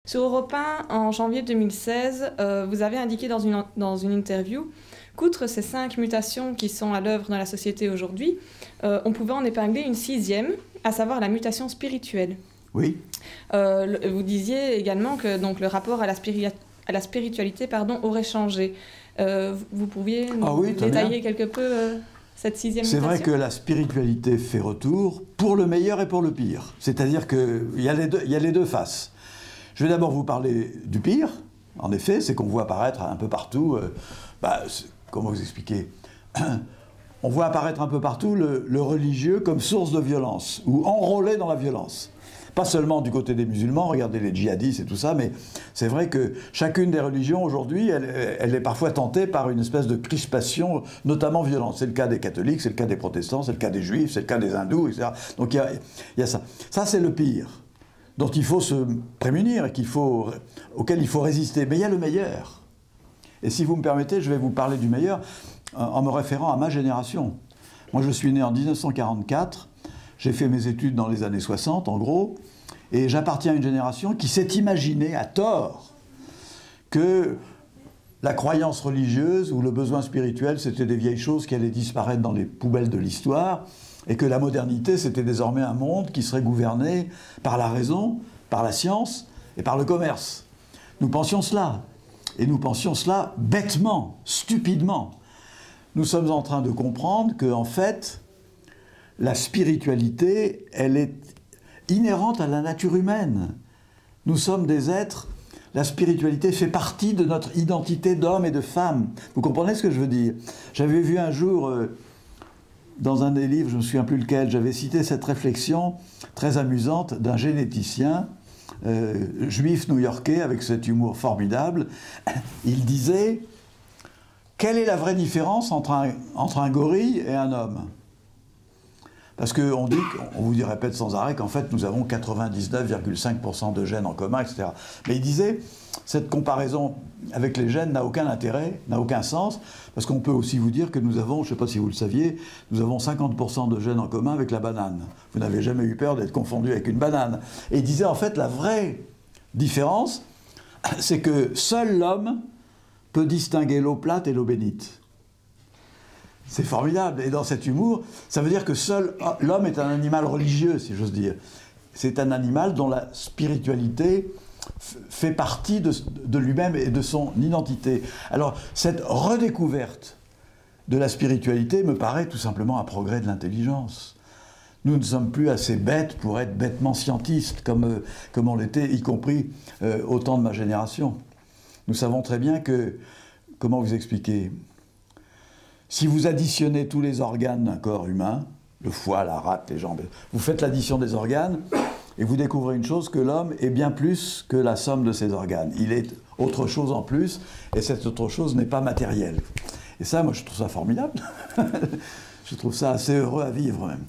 Sur Europe 1, en janvier 2016, vous avez indiqué dans une interview qu'outre ces 5 mutations qui sont à l'œuvre dans la société aujourd'hui, on pouvait en épingler une 6e, à savoir la mutation spirituelle. Oui. Vous disiez également que donc, le rapport à la spiritualité aurait changé. Vous pouviez nous détailler quelque peu cette 6e mutation? C'est vrai que la spiritualité fait retour pour le meilleur et pour le pire. C'est-à-dire qu'il y a les deux faces. Je vais d'abord vous parler du pire. En effet, c'est qu'on voit apparaître un peu partout... comment vous expliquer? On voit apparaître un peu partout le religieux comme source de violence, ou enrôlé dans la violence. Pas seulement du côté des musulmans, regardez les djihadistes et tout ça, mais c'est vrai que chacune des religions aujourd'hui, elle est parfois tentée par une espèce de crispation, notamment violente. C'est le cas des catholiques, c'est le cas des protestants, c'est le cas des juifs, c'est le cas des hindous, etc. Donc il y a ça. Ça, c'est le pire, dont il faut se prémunir et auquel il faut résister. Mais il y a le meilleur. Et si vous me permettez, je vais vous parler du meilleur en me référant à ma génération. Moi, je suis né en 1944, j'ai fait mes études dans les années 60, en gros, et j'appartiens à une génération qui s'est imaginée, à tort, que la croyance religieuse ou le besoin spirituel, c'était des vieilles choses qui allaient disparaître dans les poubelles de l'histoire, et que la modernité, c'était désormais un monde qui serait gouverné par la raison, par la science et par le commerce. Nous pensions cela. Et nous pensions cela bêtement, stupidement. Nous sommes en train de comprendre qu'en fait, la spiritualité, elle est inhérente à la nature humaine. Nous sommes des êtres, la spiritualité fait partie de notre identité d'homme et de femme. Vous comprenez ce que je veux dire? J'avais vu un jour, dans un des livres, je ne me souviens plus lequel, j'avais cité cette réflexion très amusante d'un généticien, juif new-yorkais avec cet humour formidable. Il disait: quelle est la vraie différence entre un gorille et un homme? Parce qu'on dit, on vous répète sans arrêt qu'en fait nous avons 99,5% de gènes en commun, etc. Mais il disait, cette comparaison avec les gènes n'a aucun intérêt, n'a aucun sens, parce qu'on peut aussi vous dire que nous avons, je ne sais pas si vous le saviez, nous avons 50% de gènes en commun avec la banane. Vous n'avez jamais eu peur d'être confondu avec une banane. Et il disait en fait la vraie différence, c'est que seul l'homme peut distinguer l'eau plate et l'eau bénite. C'est formidable. Et dans cet humour, ça veut dire que seul l'homme est un animal religieux, si j'ose dire. C'est un animal dont la spiritualité fait partie de lui-même et de son identité. Alors, cette redécouverte de la spiritualité me paraît tout simplement un progrès de l'intelligence. Nous ne sommes plus assez bêtes pour être bêtement scientistes, comme on l'était, y compris au temps de ma génération. Nous savons très bien que, comment vous expliquer, si vous additionnez tous les organes d'un corps humain, le foie, la rate, les jambes, vous faites l'addition des organes et vous découvrez une chose, que l'homme est bien plus que la somme de ses organes. Il est autre chose en plus, et cette autre chose n'est pas matérielle. Et ça, moi, je trouve ça formidable. Je trouve ça assez heureux à vivre même.